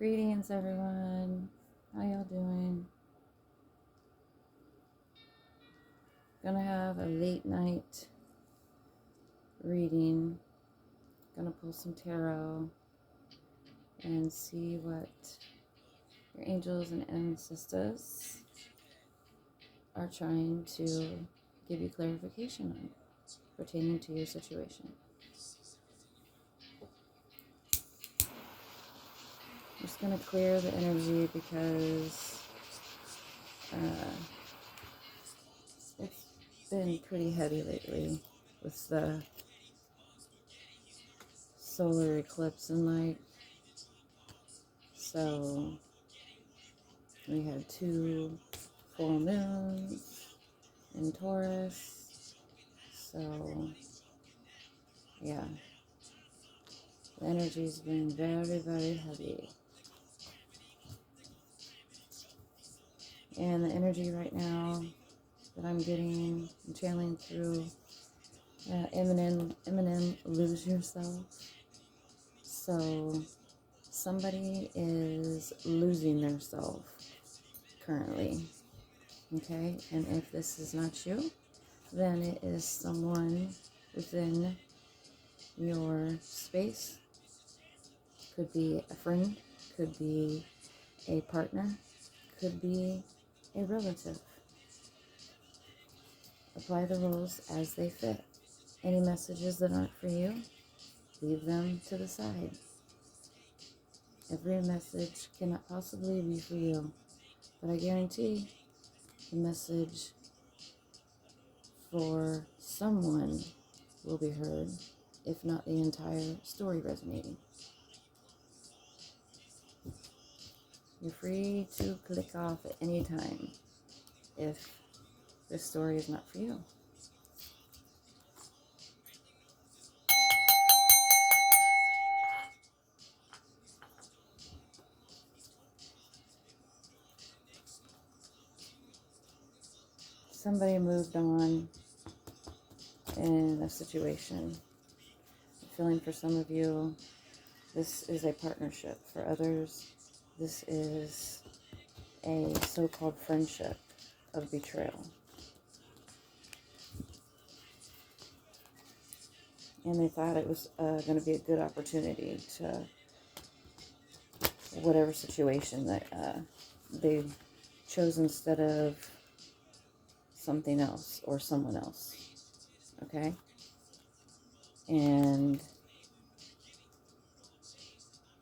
Greetings, everyone. How y'all doing? Gonna have a late night reading. Gonna pull some tarot and see what your angels and ancestors are trying to give you clarification on pertaining to your situation. I'm just gonna clear the energy because it's been pretty heavy lately with the solar eclipse and light. So we had 2 full moons in Taurus. So yeah, the energy's been very, very heavy. And the energy right now that I'm getting and channeling through Eminem, lose yourself. So somebody is losing themselves currently, okay? And if this is not you, then it is someone within your space. Could be a friend, could be a partner, could be a relative. Apply the rules as they fit. Any messages that aren't for you, leave them to the side. Every message cannot possibly be for you, but I guarantee the message for someone will be heard, if not the entire story resonating. You're free to click off at any time if this story is not for you. Somebody moved on in a situation. I'm feeling for some of you, this is a partnership. For others, this is a so-called friendship of betrayal. And they thought it was going to be a good opportunity to whatever situation that they chose instead of something else or someone else. Okay? And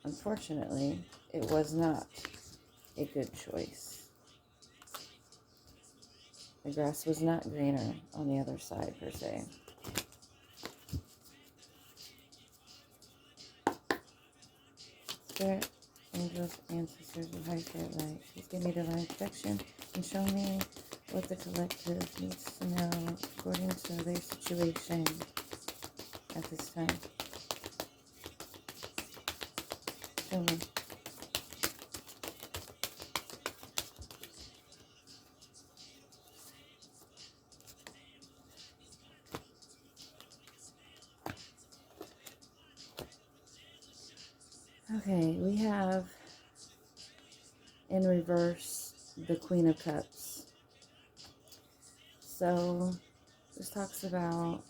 unfortunately, it was not a good choice. The grass was not greener on the other side, per se. Spirit, angels, ancestors, and high spirit light, please give me divine protection and show me what the collective needs to know according to their situation at this time. Show me. Okay, we have in reverse the Queen of Cups. So this talks about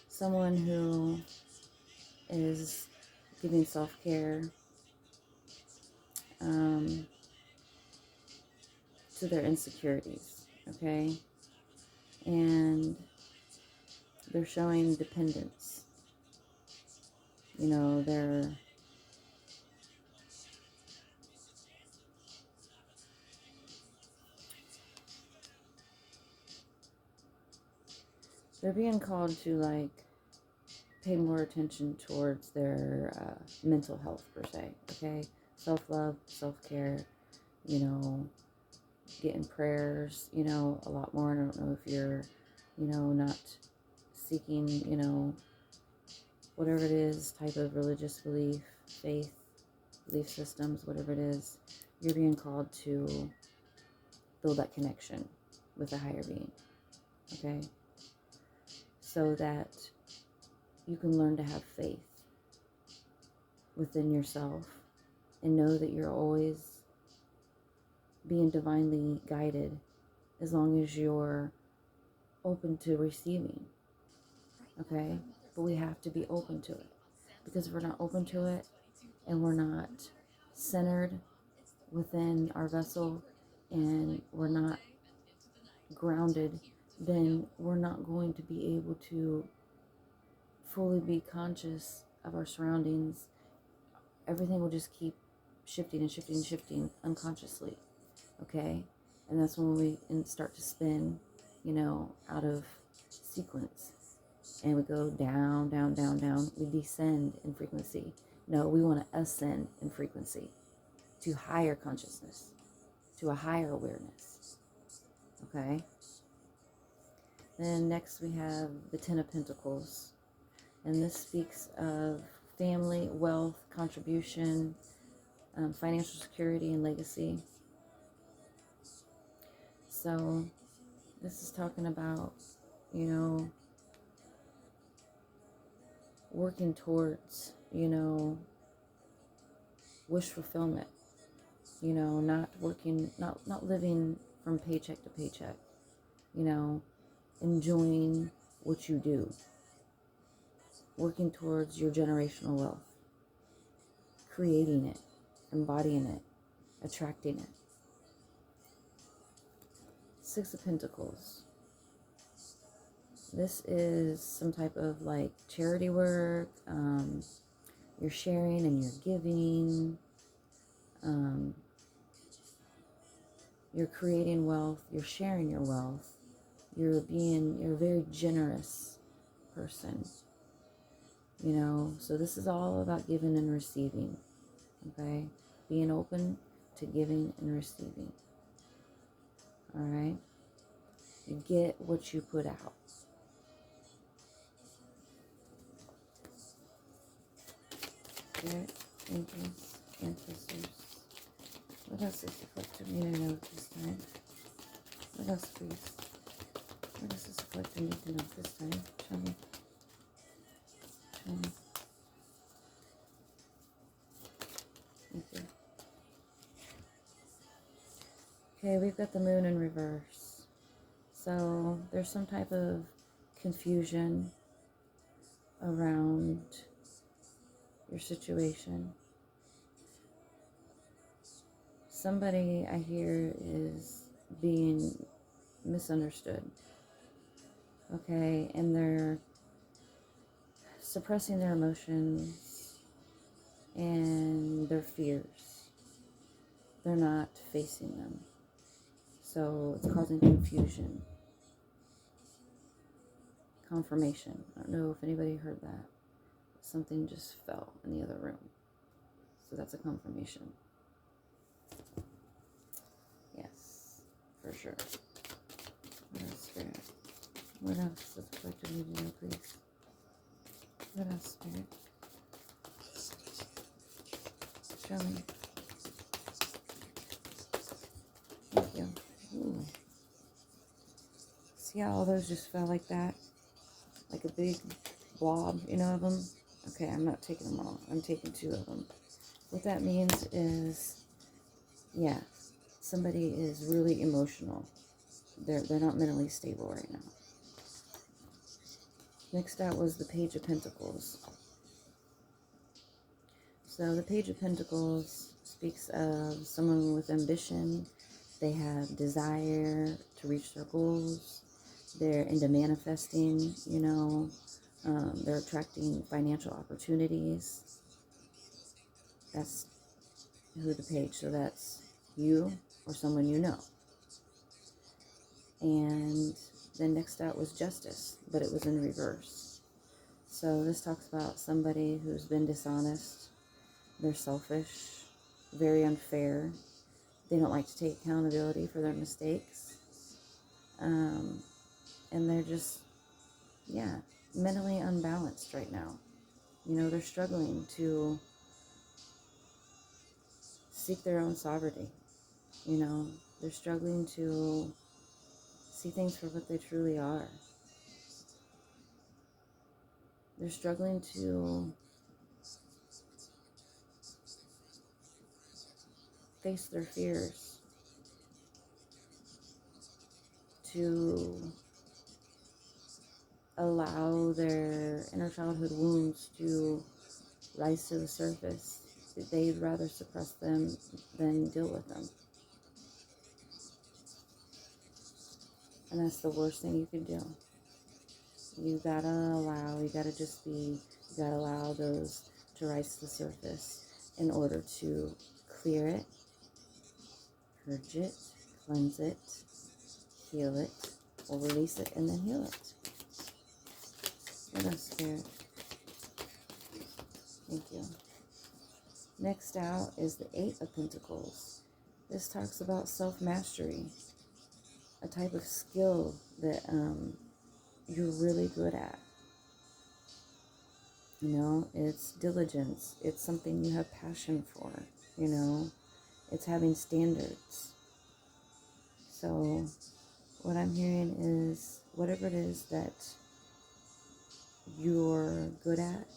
someone who is giving self-care to their insecurities, okay? And they're showing dependence. You know, they're being called to, like, pay more attention towards their mental health, per se, okay? Self-love, self-care, you know, getting prayers, you know, a lot more. I don't know if you're, you know, not seeking, you know, whatever it is, type of religious belief, faith, belief systems, whatever it is, you're being called to build that connection with a higher being, okay? So that you can learn to have faith within yourself and know that you're always being divinely guided as long as you're open to receiving, okay? But we have to be open to it, because if we're not open to it and we're not centered within our vessel and we're not grounded, then we're not going to be able to fully be conscious of our surroundings. Everything will just keep shifting and shifting and shifting unconsciously, okay? And that's when we start to spin, out of sequence. And we go down, down, down, down. We descend in frequency. No, we want to ascend in frequency to higher consciousness, to a higher awareness, okay? Then next we have the Ten of Pentacles. And this speaks of family, wealth, contribution, financial security, and legacy. So this is talking about, working towards, wish fulfillment, not working, not living from paycheck to paycheck, enjoying what you do, working towards your generational wealth, creating it, embodying it, attracting it. Six of Pentacles. This is some type of like charity work. You're sharing and you're giving. You're creating wealth. You're sharing your wealth. You're a very generous person. So this is all about giving and receiving. Okay? Being open to giving and receiving. All right? You get what you put out. Spirit, angels, ancestors. What else is the collective need to know this time? What else, please? What else is the collective need to know this time? Show me. Show me. Thank you. Okay, we've got the moon in reverse. So there's some type of confusion around your situation. Somebody I hear is being misunderstood, okay, and they're suppressing their emotions and their fears. They're not facing them, so it's causing confusion. Confirmation. I don't know if anybody heard that. Something just fell in the other room, so that's a confirmation. Yes, for sure. What else, Spirit? What else does the collective need to know, please? What else, Spirit? Show me. Thank you. Ooh. See how all those just fell like that? Like a big blob, of them? Okay, I'm not taking them all. I'm taking 2 of them. What that means is, yeah, somebody is really emotional. They're not mentally stable right now. Next out was the Page of Pentacles. So the Page of Pentacles speaks of someone with ambition. They have desire to reach their goals. They're into manifesting, they're attracting financial opportunities. That's who the page, so that's you or someone you know. And then next out was Justice, but it was in reverse. So this talks about somebody who's been dishonest. They're selfish, very unfair. They don't like to take accountability for their mistakes. And they're just, mentally unbalanced right now. They're struggling to seek their own sovereignty. They're struggling to see things for what they truly are. They're struggling to face their fears, to allow their inner childhood wounds to rise to the surface. They'd rather suppress them than deal with them. And that's the worst thing you can do. You gotta allow those to rise to the surface in order to clear it, purge it, cleanse it, heal it, or release it and then heal it. What else, Spirit? Thank you. Next out is the Eight of Pentacles. This talks about self-mastery, a type of skill that you're really good at. You know, it's diligence. It's something you have passion for, you know. It's having standards. So what I'm hearing is whatever it is that you're good at,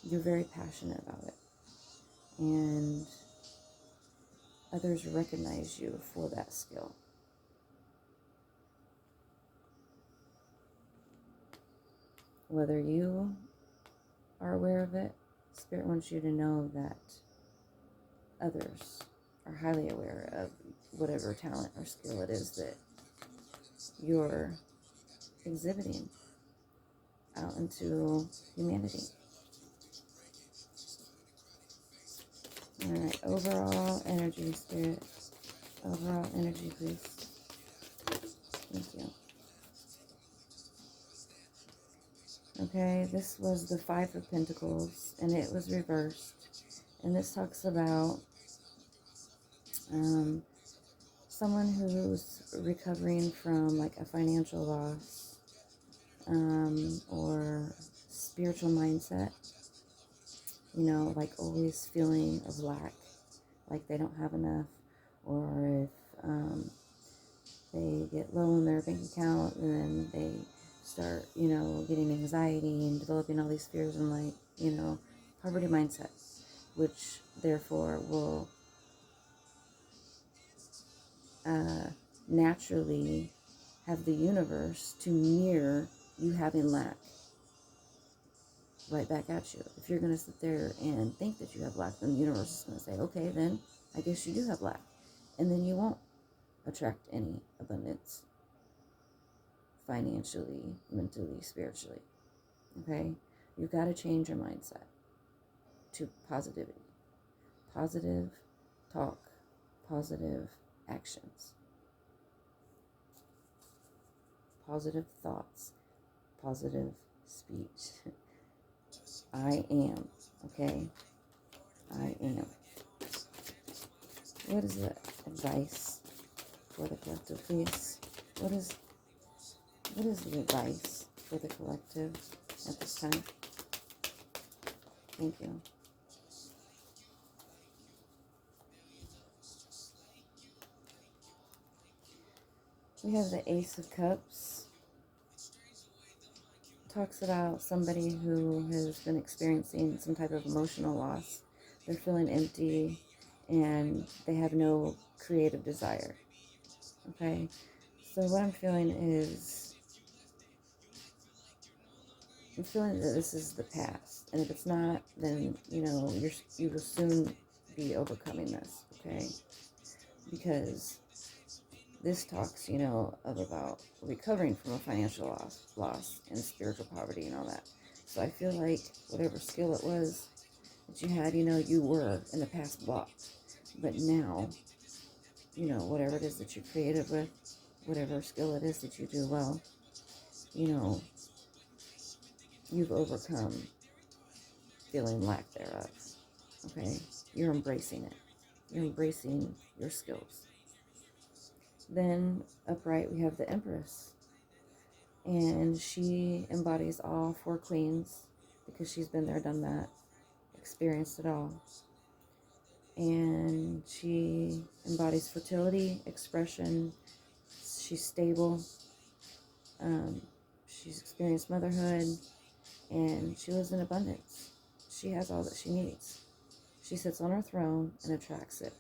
you're very passionate about it. And others recognize you for that skill. Whether you are aware of it, Spirit wants you to know that others are highly aware of whatever talent or skill it is that you're exhibiting out into humanity. All right, overall energy, Spirit. Overall energy, please. Thank you. Okay, this was the Five of Pentacles, and it was reversed. And this talks about someone who's recovering from like a financial loss or spiritual mindset. You know, like always feeling of lack, like they don't have enough, or if they get low in their bank account and then they start, you know, getting anxiety and developing all these fears and like, you know, poverty mindset, which therefore will naturally have the universe to mirror you having lack right back at you. If you're going to sit there and think that you have lack, then the universe is going to say, okay, then I guess you do have lack. And then you won't attract any abundance financially, mentally, spiritually. Okay? You've got to change your mindset to positivity. Positive talk, positive actions, positive thoughts, positive speech. I am, okay? I am. What is the advice for the collective, please? What is the advice for the collective at this time? Thank you. We have the Ace of Cups. Talks about somebody who has been experiencing some type of emotional loss. They're feeling empty and they have no creative desire. Okay? So what I'm feeling is, I'm feeling that this is the past. And if it's not, then, you know, you will soon be overcoming this. Okay? Because this talks, you know, about recovering from a financial loss and spiritual poverty and all that. So I feel like whatever skill it was that you had, you know, you were in the past blocked. But now, you know, whatever it is that you're creative with, whatever skill it is that you do well, you know, you've overcome feeling lack thereof. Okay? You're embracing it. You're embracing your skills. Then upright we have the Empress. And she embodies all four queens because she's been there, done that, experienced it all. And she embodies fertility, expression. She's stable. She's experienced motherhood. And she lives in abundance. She has all that she needs. She sits on her throne and attracts it.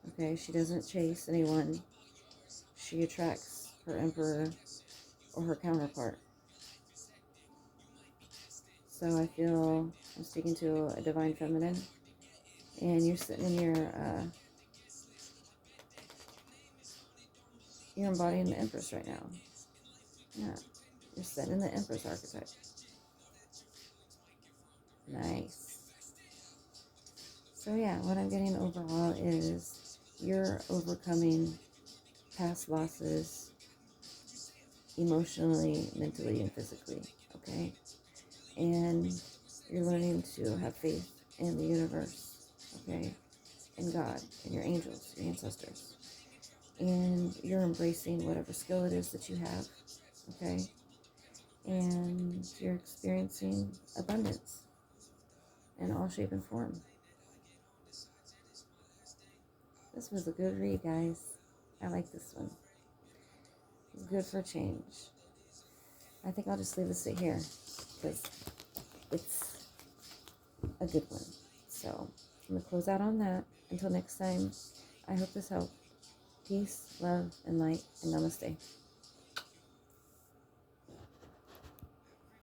Okay, she doesn't chase anyone. She attracts her emperor or her counterpart. So I feel I'm speaking to a divine feminine, and you're sitting in you're embodying the Empress right now. Yeah, you're sitting in the Empress archetype. Nice. So yeah, what I'm getting overall is you're overcoming past losses emotionally, mentally, and physically, okay? And you're learning to have faith in the universe, okay? In God, in your angels, your ancestors. And you're embracing whatever skill it is that you have, okay? And you're experiencing abundance in all shape and form. This was a good read, guys. I like this one. It's good for change. I think I'll just leave this right here because it's a good one. So I'm going to close out on that. Until next time, I hope this helped. Peace, love, and light, and namaste.